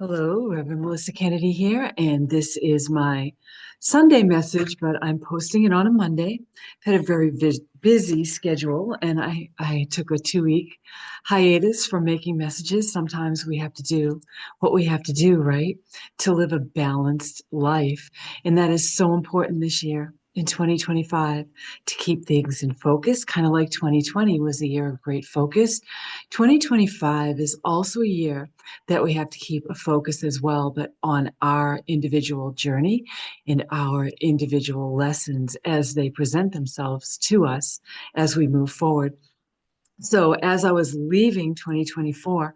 Hello, Reverend Melissa Kennedy here, and this is my Sunday message, but I'm posting it on a Monday. I've had a very busy schedule, and I took a 2 week hiatus from making messages. Sometimes we have to do what we have to do, right, to live a balanced life. And that is so important this year in 2025 to keep things in focus, kind of like 2020 was a year of great focus. 2025 is also a year that we have to keep a focus as well, but on our individual journey and our individual lessons as they present themselves to us as we move forward. So, as I was leaving 2024,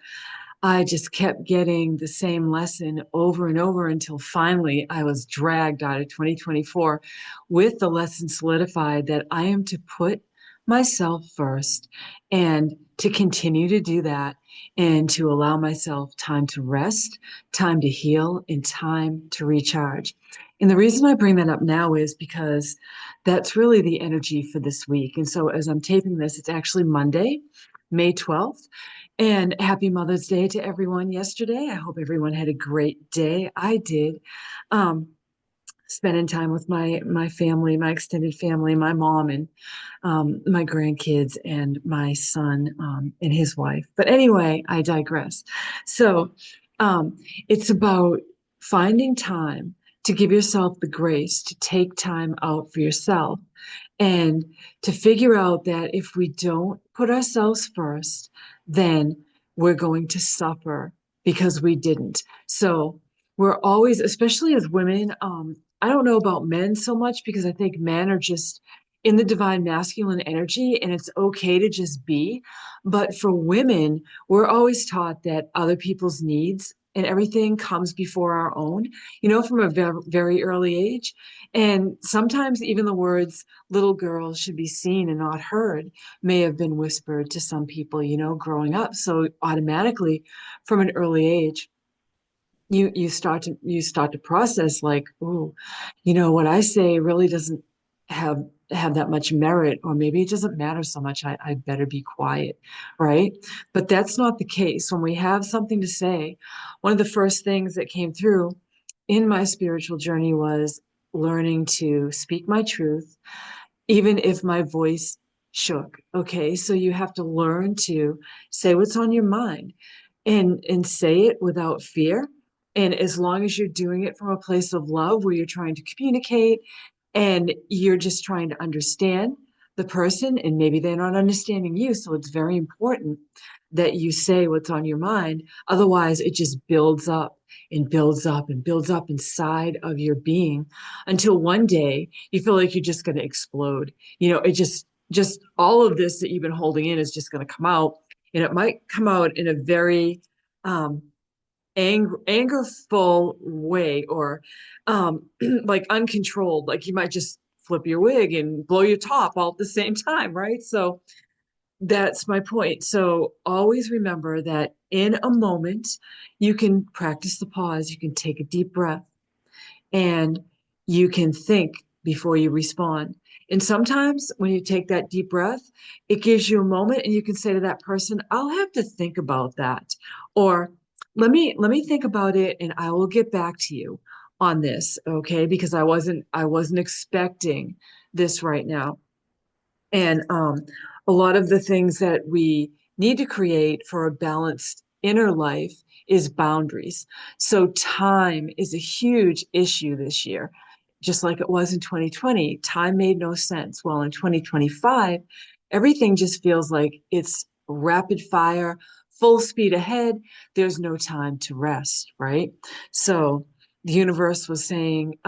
I just kept getting the same lesson over and over until finally I was dragged out of 2024 with the lesson solidified that I am to put myself first and to continue to do that and to allow myself time to rest, time to heal, and time to recharge. And the reason I bring that up now is because that's really the energy for this week. And so as I'm taping this, it's actually Monday, May 12th. And happy Mother's Day to everyone yesterday. I hope everyone had a great day. I did. Um, Spending time with my family, my extended family, my mom and my grandkids and my son and his wife. But anyway, I digress. So um, it's about finding time to give yourself the grace to take time out for yourself and to figure out that if we don't put ourselves first, then we're going to suffer because we didn't. So we're always, especially as women, I don't know about men so much because I think men are just in the divine masculine energy and it's okay to just be. But for women, we're always taught that other people's needs and everything comes before our own, from a very early age. And sometimes even the words little girls should be seen and not heard may have been whispered to some people, growing up. So automatically from an early age, you start to process like, oh, what I say really doesn't have that much merit, or maybe it doesn't matter so much. I better be quiet, right? But that's not the case. When we have something to say, one of the first things that came through in my spiritual journey was learning to speak my truth, even if my voice shook. Okay, so you have to learn to say what's on your mind and say it without fear. And as long as you're doing it from a place of love where you're trying to communicate and you're just trying to understand the person, and maybe they're not understanding you. So it's very important that you say what's on your mind. Otherwise, it just builds up and builds up and builds up inside of your being until one day you feel like you're just going to explode. It just all of this that you've been holding in is just going to come out, and it might come out in a very um, angerful way, or like uncontrolled, like you might just flip your wig and blow your top all at the same time, right? So that's my point. So always remember that in a moment you can practice the pause, you can take a deep breath, and you can think before you respond. And sometimes when you take that deep breath, it gives you a moment and you can say to that person, I'll have to think about that. Or let me think about it and I will get back to you on this, okay? Because I wasn't expecting this right now. And a lot of the things that we need to create for a balanced inner life is boundaries. So time is a huge issue this year, just like it was in 2020. Time made no sense. Well, in 2025, everything just feels like it's rapid fire, full speed ahead. There's no time to rest, right? So the universe was saying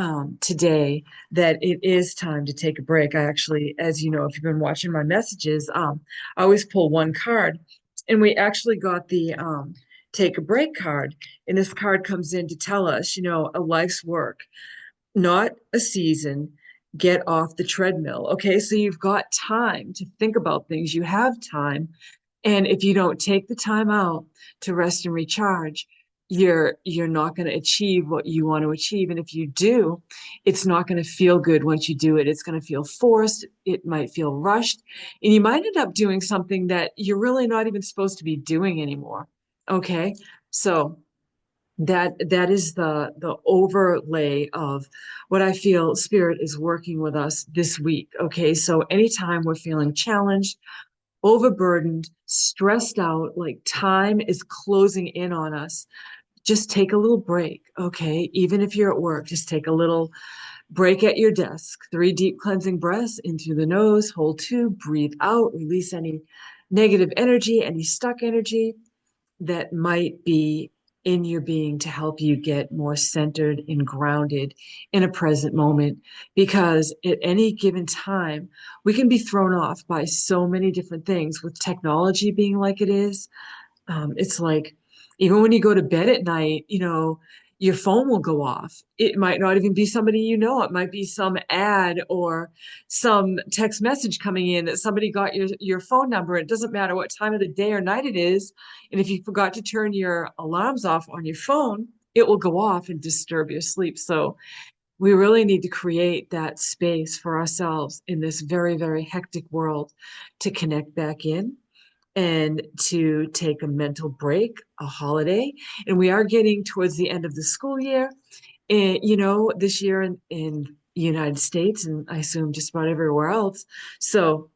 today that it is time to take a break. I actually, as you know, if you've been watching my messages, I always pull one card, and we actually got the take a break card. And this card comes in to tell us, a life's work, not a season. Get off the treadmill. Okay, so you've got time to think about things. You have time, and if you don't take the time out to rest and recharge, you're not going to achieve what you want to achieve. And if you do, it's not going to feel good once you do it. It's going to feel forced. It might feel rushed. And you might end up doing something that you're really not even supposed to be doing anymore. Okay. So That is the overlay of what I feel spirit is working with us this week. Okay, so anytime we're feeling challenged, overburdened, stressed out, like time is closing in on us, just take a little break. Okay, even if you're at work, just take a little break at your desk. 3 deep cleansing breaths in through the nose, hold 2, breathe out, release any negative energy, any stuck energy that might be in your being to help you get more centered and grounded in a present moment. Because at any given time, we can be thrown off by so many different things with technology being like it is. It's like even when you go to bed at night, your phone will go off. It might not even be somebody you know. It might be some ad or some text message coming in that somebody got your phone number. It doesn't matter what time of the day or night it is. And if you forgot to turn your alarms off on your phone, it will go off and disturb your sleep. So we really need to create that space for ourselves in this very, very hectic world to connect back in and to take a mental break, a holiday. And we are getting towards the end of the school year. And, this year in the United States, and I assume just about everywhere else. So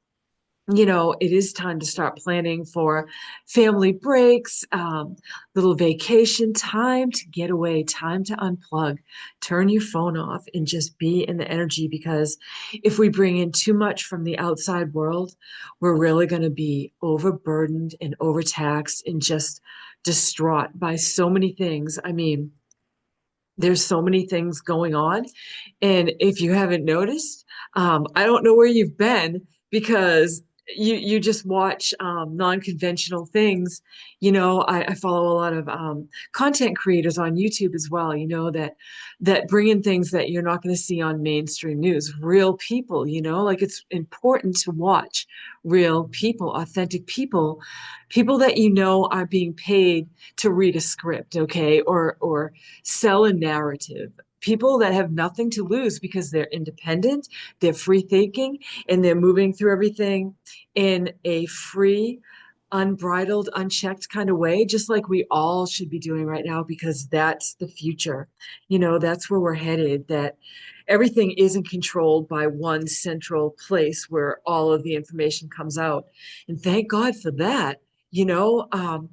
it is time to start planning for family breaks, little vacation time to get away, time to unplug, turn your phone off, and just be in the energy. Because if we bring in too much from the outside world, we're really going to be overburdened and overtaxed and just distraught by so many things. I mean, there's so many things going on. And if you haven't noticed, I don't know where you've been because you just watch non-conventional things. I follow a lot of content creators on YouTube as well, that bring in things that you're not going to see on mainstream news. Real people, like it's important to watch real people, authentic people, people that are being paid to read a script, okay, or sell a narrative. People that have nothing to lose because they're independent, they're free thinking, and they're moving through everything in a free, unbridled, unchecked kind of way, just like we all should be doing right now, because that's the future. That's where we're headed, that everything isn't controlled by one central place where all of the information comes out. And thank God for that. You know, um,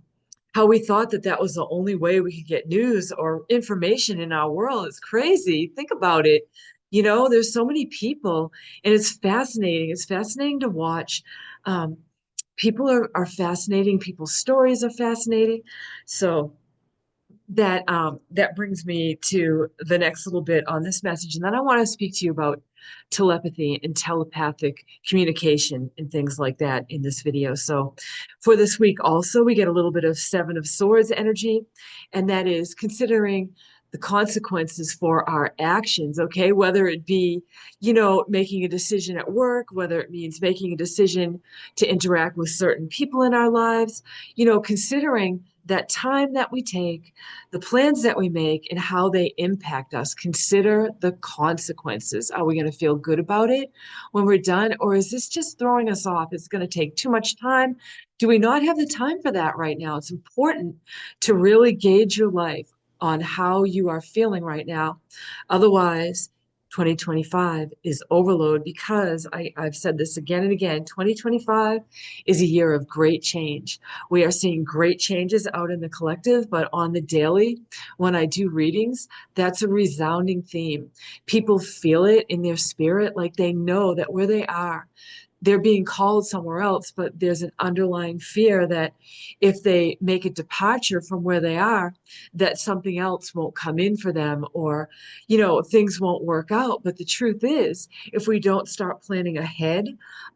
how we thought that that was the only way we could get news or information in our world. It's crazy. Think about it. There's so many people, and it's fascinating. It's fascinating to watch. Um, People are fascinating. People's stories are fascinating. So that brings me to the next little bit on this message, and then I want to speak to you about telepathy and telepathic communication and things like that in this video. So for this week also, we get a little bit of Seven of Swords energy, and that is considering the consequences for our actions, okay? Whether it be, making a decision at work, whether it means making a decision to interact with certain people in our lives, considering that time that we take, the plans that we make, and how they impact us. Consider the consequences. Are we going to feel good about it when we're done? Or is this just throwing us off? It's going to take too much time. Do we not have the time for that right now? It's important to really gauge your life on how you are feeling right now. Otherwise, 2025 is overload, because I've said this again and again. 2025 is a year of great change. We are seeing great changes out in the collective, but on the daily, when I do readings, that's a resounding theme. People feel it in their spirit, like they know that where they are, they're being called somewhere else, but there's an underlying fear that if they make a departure from where they are, that something else won't come in for them, or, things won't work out. But the truth is, if we don't start planning ahead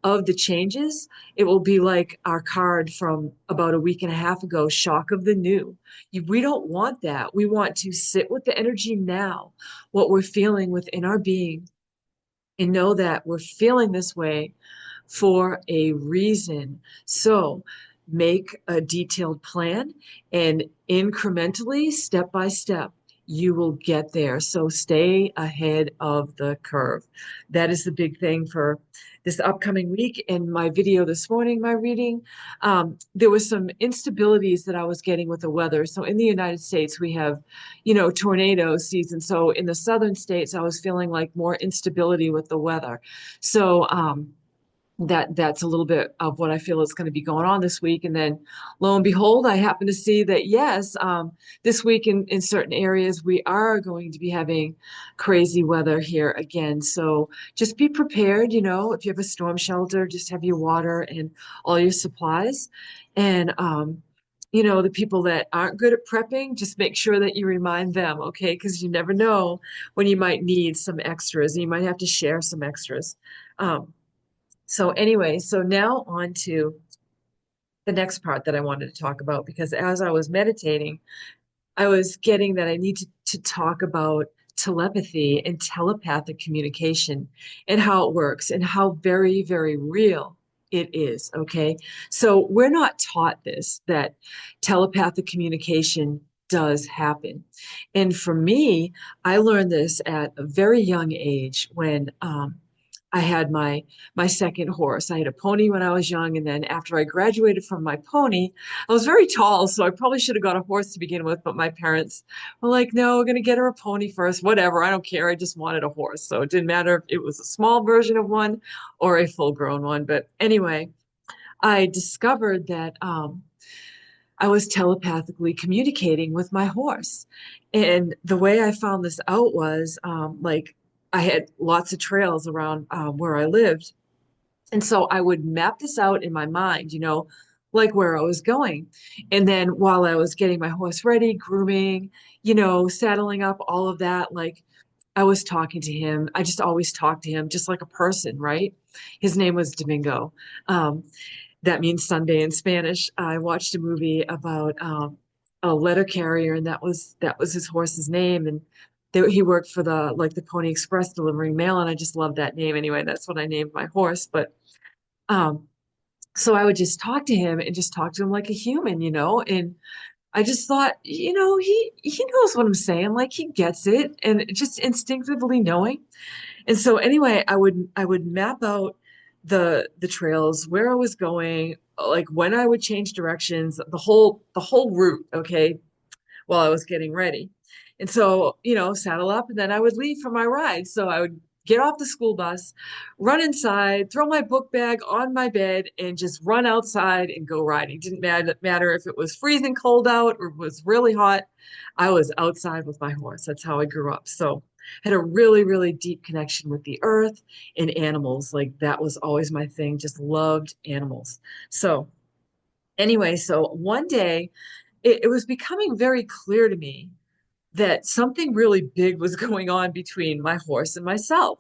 of the changes, it will be like our card from about a week and a half ago, shock of the new. We don't want that. We want to sit with the energy now, what we're feeling within our being, and know that we're feeling this way for a reason. So make a detailed plan, and incrementally, step by step, you will get there. So stay ahead of the curve. That is the big thing for this upcoming week. In my video this morning, my reading, there was some instabilities that I was getting with the weather. So in the United States, we have, tornado season. So in the southern states, I was feeling like more instability with the weather. So, that's a little bit of what I feel is going to be going on this week. And then lo and behold, I happen to see that yes, this week in certain areas, we are going to be having crazy weather here again. So just be prepared, if you have a storm shelter, just have your water and all your supplies. And, the people that aren't good at prepping, just make sure that you remind them, okay? Because you never know when you might need some extras. You might have to share some extras. So anyway, so now on to the next part that I wanted to talk about, because as I was meditating, I was getting that I need to talk about telepathy and telepathic communication and how it works and how very, very real it is. Okay. So we're not taught this, that telepathic communication does happen. And for me, I learned this at a very young age when I had my second horse. I had a pony when I was young, and then after I graduated from my pony, I was very tall, so I probably should have got a horse to begin with, but my parents were like, no, we're going to get her a pony first. Whatever. I don't care. I just wanted a horse. So it didn't matter if it was a small version of one or a full grown one. But anyway, I discovered that I was telepathically communicating with my horse. And the way I found this out was like I had lots of trails around where I lived. And so I would map this out in my mind, like where I was going. And then while I was getting my horse ready, grooming, saddling up, all of that, like I was talking to him. I just always talked to him just like a person, right? His name was Domingo. That means Sunday in Spanish. I watched a movie about a letter carrier, and that was his horse's name. And he worked for the Pony Express delivering mail, and I just loved that name anyway. That's what I named my horse. But um, so I would just talk to him and just talk to him like a human, and I just thought, he knows what I'm saying, like he gets it, and just instinctively knowing. And so anyway, I would map out the trails, where I was going, like when I would change directions, the whole route, okay, while I was getting ready. And so, saddle up, and then I would leave for my ride. So I would get off the school bus, run inside, throw my book bag on my bed, and just run outside and go riding. It didn't matter if it was freezing cold out or it was really hot. I was outside with my horse. That's how I grew up. So had a really, really deep connection with the earth and animals. Like that was always my thing. Just loved animals. So anyway, so one day it was becoming very clear to me that something really big was going on between my horse and myself.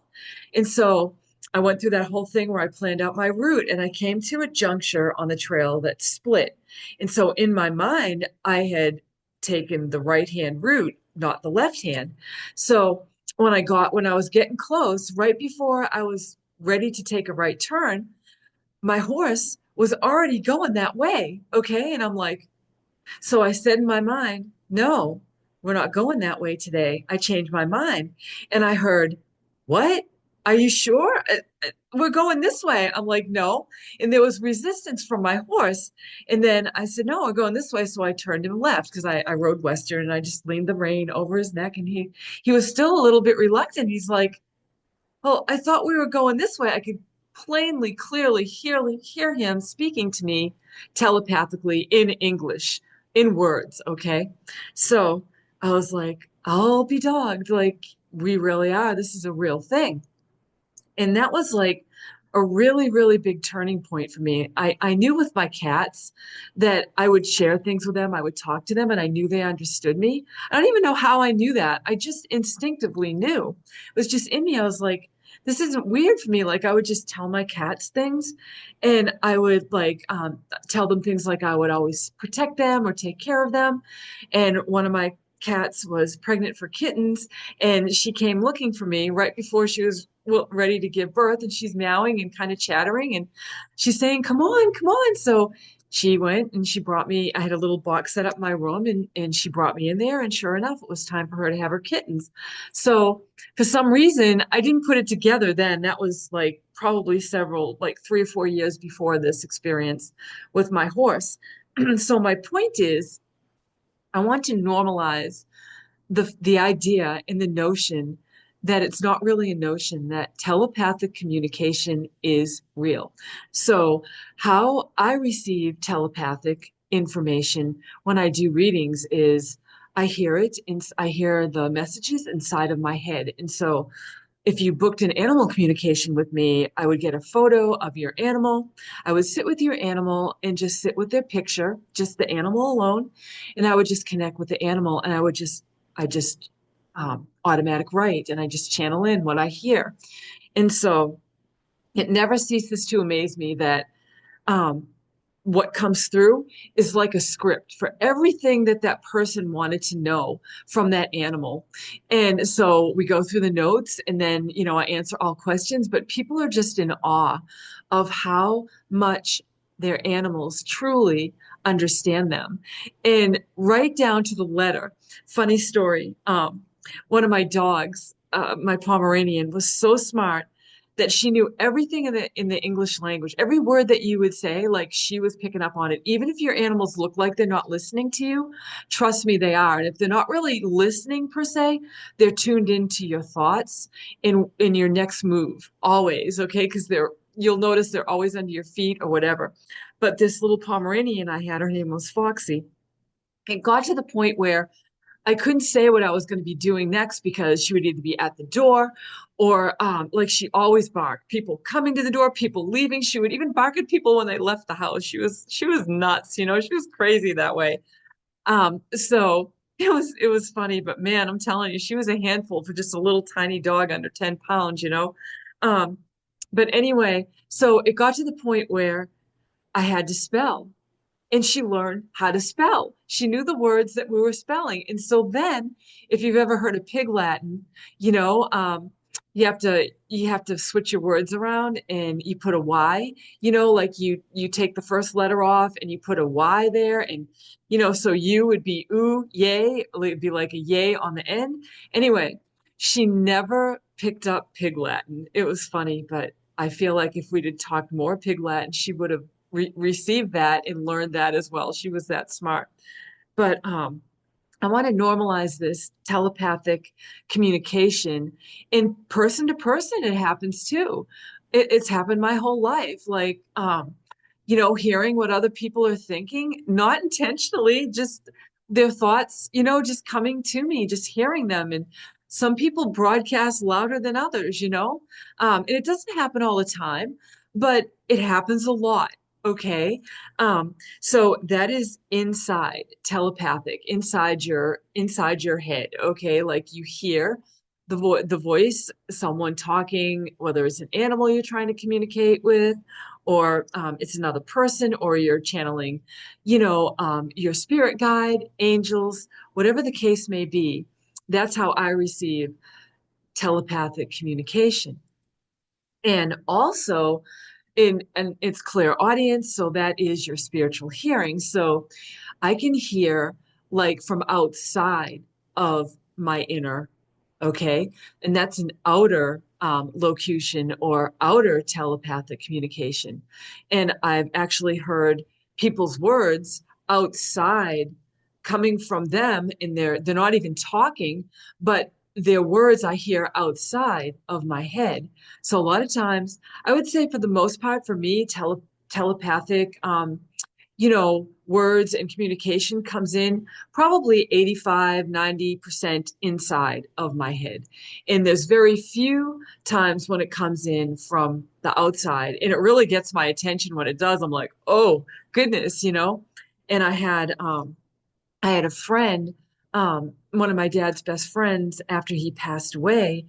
And so I went through that whole thing where I planned out my route, and I came to a juncture on the trail that split. And so in my mind, I had taken the right hand route, not the left hand. So when I was getting close, right before I was ready to take a right turn, my horse was already going that way. Okay. And I'm like, so I said in my mind, no, we're not going that way today. I changed my mind. And I heard, what? Are you sure? We're going this way. I'm like, no. And there was resistance from my horse. And then I said, no, we're going this way. So I turned him left because I rode Western, and I just leaned the rein over his neck. And he was still a little bit reluctant. He's like, well, I thought we were going this way. I could plainly, clearly hear him speaking to me telepathically in English, in words. Okay. So I was like, I'll be dogged. Like, we really are. This is a real thing. And that was like a really, really big turning point for me. I knew with my cats that I would share things with them, I would talk to them, and I knew they understood me. I don't even know how I knew that. I just instinctively knew. It was just in me. I was like, this isn't weird for me. Like I would just tell my cats things, and I would like tell them things like I would always protect them or take care of them. And one of my cats was pregnant for kittens, and she came looking for me right before she was ready to give birth, and she's meowing and kind of chattering, and she's saying, come on, come on. So she went and she brought me, I had a little box set up in my room and she brought me in there and sure enough, it was time for her to have her kittens. So for some reason, I didn't put it together then. That was like probably several, like 3 or 4 years before this experience with my horse. So my point is, I want to normalize the idea and the notion that it's not really a notion that telepathic communication is real. So how I receive telepathic information when I do readings is I hear it and I hear the messages inside of my head. And so if you booked an animal communication with me, I would get a photo of your animal. I would sit with your animal and just sit with their picture, just the animal alone. And I would just connect with the animal and I just automatic write and I just channel in what I hear. And so it never ceases to amaze me that um, what comes through is like a script for everything that that person wanted to know from that animal. And so we go through the notes and then, I answer all questions, but people are just in awe of how much their animals truly understand them. And right down to the letter. Funny story. One of my dogs, my Pomeranian, was so smart that she knew everything in the English language. Every word that you would say, like she was picking up on it. Even if your animals look like they're not listening to you, trust me, they are. And if they're not really listening per se, they're tuned into your thoughts in your next move, always, okay? Because you'll notice they're always under your feet or whatever. But this little Pomeranian I had, her name was Foxy. It got to the point where I couldn't say what I was going to be doing next because she would either be at the door or like she always barked. People coming to the door, people leaving. She would even bark at people when they left the house. She was nuts, she was crazy that way. So it was funny, but man, I'm telling you, she was a handful for just a little tiny dog under 10 pounds. Um, but anyway, so it got to the point where I had to spell and she learned how to spell. She knew the words that we were spelling. And so then, if you've ever heard of Pig Latin, you know, um, you have to switch your words around and you put a Y, like you take the first letter off and you put a Y there and so you would be ooh, yay, it'd be like a yay on the end. Anyway, she never picked up Pig Latin. It was funny, but I feel like if we'd had talked more Pig Latin, she would have received that and learned that as well. She was that smart. But I want to normalize this telepathic communication in person to person. It happens too. It's happened my whole life. Like, hearing what other people are thinking, not intentionally, just their thoughts, just coming to me, just hearing them. And some people broadcast louder than others. And it doesn't happen all the time, but it happens a lot. Okay. So that is inside telepathic, inside your head. Okay. Like you hear the voice, someone talking, whether it's an animal you're trying to communicate with, or it's another person, or you're channeling, your spirit guide, angels, whatever the case may be. That's how I receive telepathic communication. And also, and it's clairaudience, so that is your spiritual hearing. So I can hear like from outside of my inner, okay? And that's an outer locution or outer telepathic communication. And I've actually heard people's words outside coming from them and they're not even talking, but their words I hear outside of my head. So a lot of times, I would say for the most part, for me, telepathic words and communication comes in probably 85-90% inside of my head. And there's very few times when it comes in from the outside. And it really gets my attention when it does. I'm like, oh goodness. And I had a friend, one of my dad's best friends, after he passed away.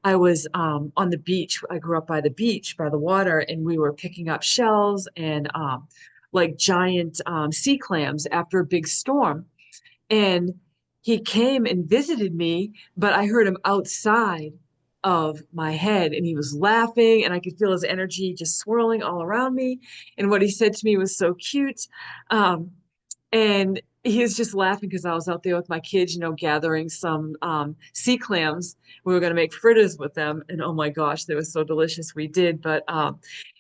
I was on the beach. I grew up by the beach, by the water, and we were picking up shells and like giant sea clams after a big storm. And he came and visited me, but I heard him outside of my head, and he was laughing, and I could feel his energy just swirling all around me. And what he said to me was so cute. Um, and he was just laughing because I was out there with my kids, gathering some sea clams. We were going to make fritters with them, and oh my gosh, they were so delicious. We did, but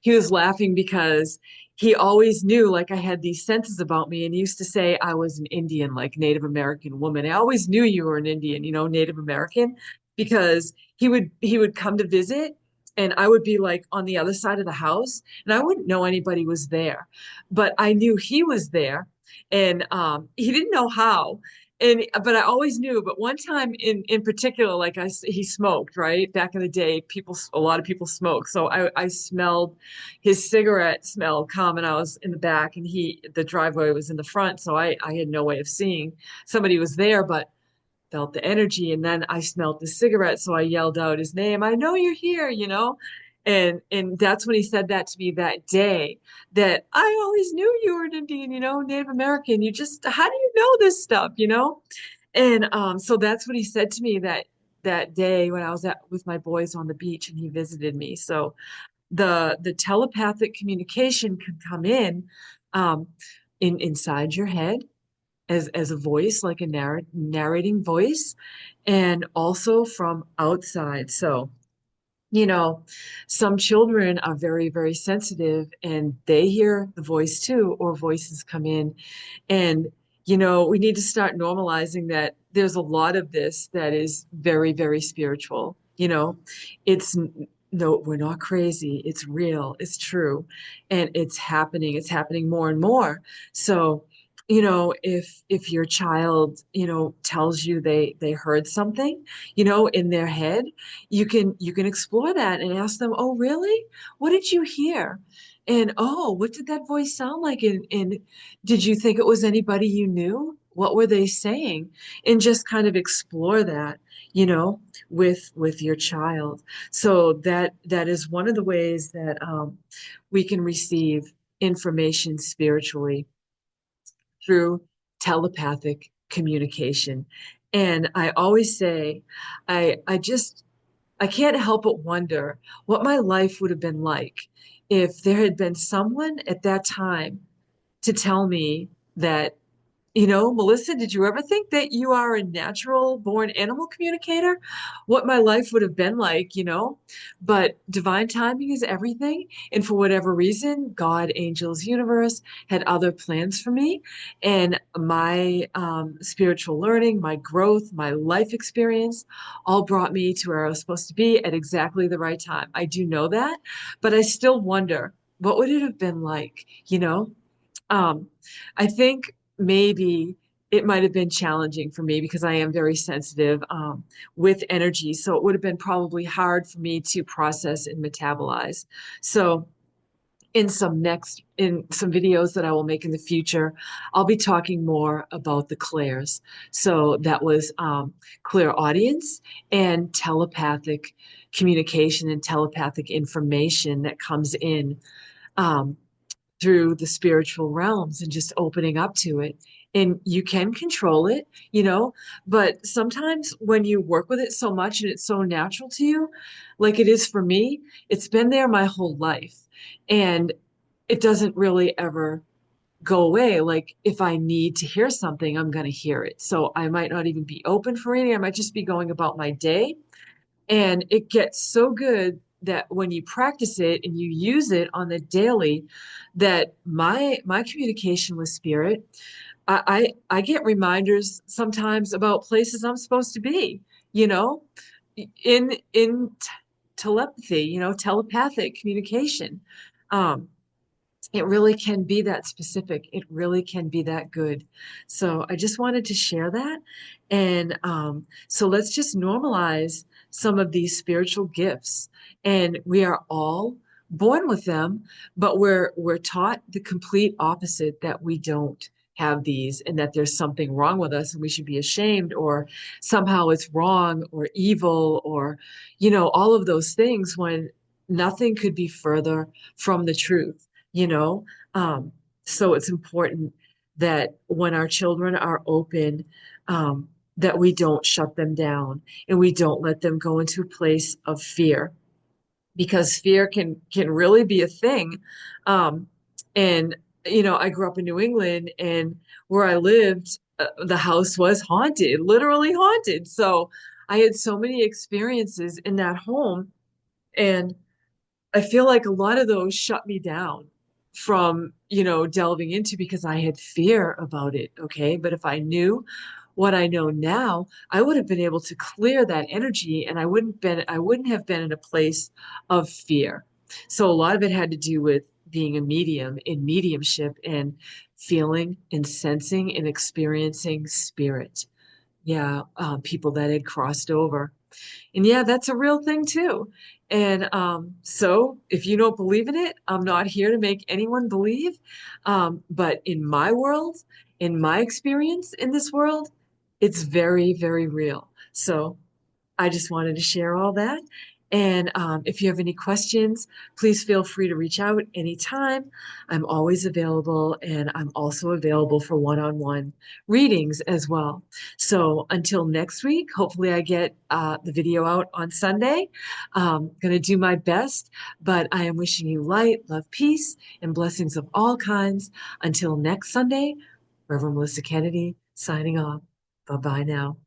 he was laughing because he always knew, like, I had these senses about me, and he used to say I was an Indian, like Native American woman. I always knew you were an Indian, Native American, because he would come to visit, and I would be like on the other side of the house, and I wouldn't know anybody was there, but I knew he was there, and he didn't know how. And but I always knew. But one time in particular, like he smoked, right? Back in the day, a lot of people smoke. So I smelled his cigarette smell come, and I was in the back, and the driveway was in the front, so I had no way of seeing somebody was there, but felt the energy. And then I smelled the cigarette, so I yelled out his name. I know you're here. And that's when he said that to me that day, that I always knew you were an Indian, Native American. How do you know this stuff? And so that's what he said to me that day when I was with my boys on the beach and he visited me. So the telepathic communication can come um, inside your head as a voice, like a narrating voice, and also from outside. So, you know, some children are very, very sensitive and they hear the voice too, or voices come in. And, we need to start normalizing that there's a lot of this that is very, very spiritual. It's no, we're not crazy. It's real. It's true. And it's happening. It's happening more and more. So, if your child, tells you they heard something, in their head, you can explore that and ask them, oh, really? What did you hear? And oh, what did that voice sound like? And did you think it was anybody you knew? What were they saying? And just kind of explore that, with your child. So that is one of the ways that we can receive information spiritually through telepathic communication. And I always say, I can't help but wonder what my life would have been like if there had been someone at that time to tell me that, Melissa, did you ever think that you are a natural born animal communicator? What my life would have been like? But divine timing is everything. And for whatever reason, God, angels, universe had other plans for me. And my spiritual learning, my growth, my life experience all brought me to where I was supposed to be at exactly the right time. I do know that, but I still wonder, what would it have been like? Um, I think maybe it might have been challenging for me because I am very sensitive with energy. So it would have been probably hard for me to process and metabolize. So in some videos that I will make in the future, I'll be talking more about the clairs. So that was clairaudience and telepathic communication and telepathic information that comes in. Um, through the spiritual realms and just opening up to it. And you can control it, but sometimes when you work with it so much and it's so natural to you, like it is for me, it's been there my whole life. And it doesn't really ever go away. Like if I need to hear something, I'm going to hear it. So I might not even be open for reading. I might just be going about my day. And it gets so good that when you practice it and you use it on the daily, that my communication with spirit, I get reminders sometimes about places I'm supposed to be, you know, in telepathy, telepathic communication. Um, it really can be that specific. It really can be that good. So I just wanted to share that. And so let's just normalize some of these spiritual gifts. And we are all born with them, but we're taught the complete opposite, that we don't have these and that there's something wrong with us and we should be ashamed, or somehow it's wrong or evil, or all of those things, when nothing could be further from the truth you know um, so it's important that when our children are open, um, that we don't shut them down and we don't let them go into a place of fear, because fear can really be a thing. Um, and I grew up in New England, and where I lived, the house was haunted, literally haunted. So I had so many experiences in that home, and I feel like a lot of those shut me down from, delving into, because I had fear about it. Okay. But if I knew what I know now, I would have been able to clear that energy, and I wouldn't have been in a place of fear. So a lot of it had to do with being a medium in mediumship and feeling and sensing and experiencing spirit. Yeah, people that had crossed over. And yeah, that's a real thing too. And so if you don't believe in it, I'm not here to make anyone believe. But in my world, in my experience in this world, it's very, very real. So I just wanted to share all that. And if you have any questions, please feel free to reach out anytime. I'm always available, and I'm also available for one-on-one readings as well. So until next week, hopefully I get the video out on Sunday. Going to do my best, but I am wishing you light, love, peace, and blessings of all kinds. Until next Sunday, Reverend Melissa Kennedy signing off. Bye-bye now.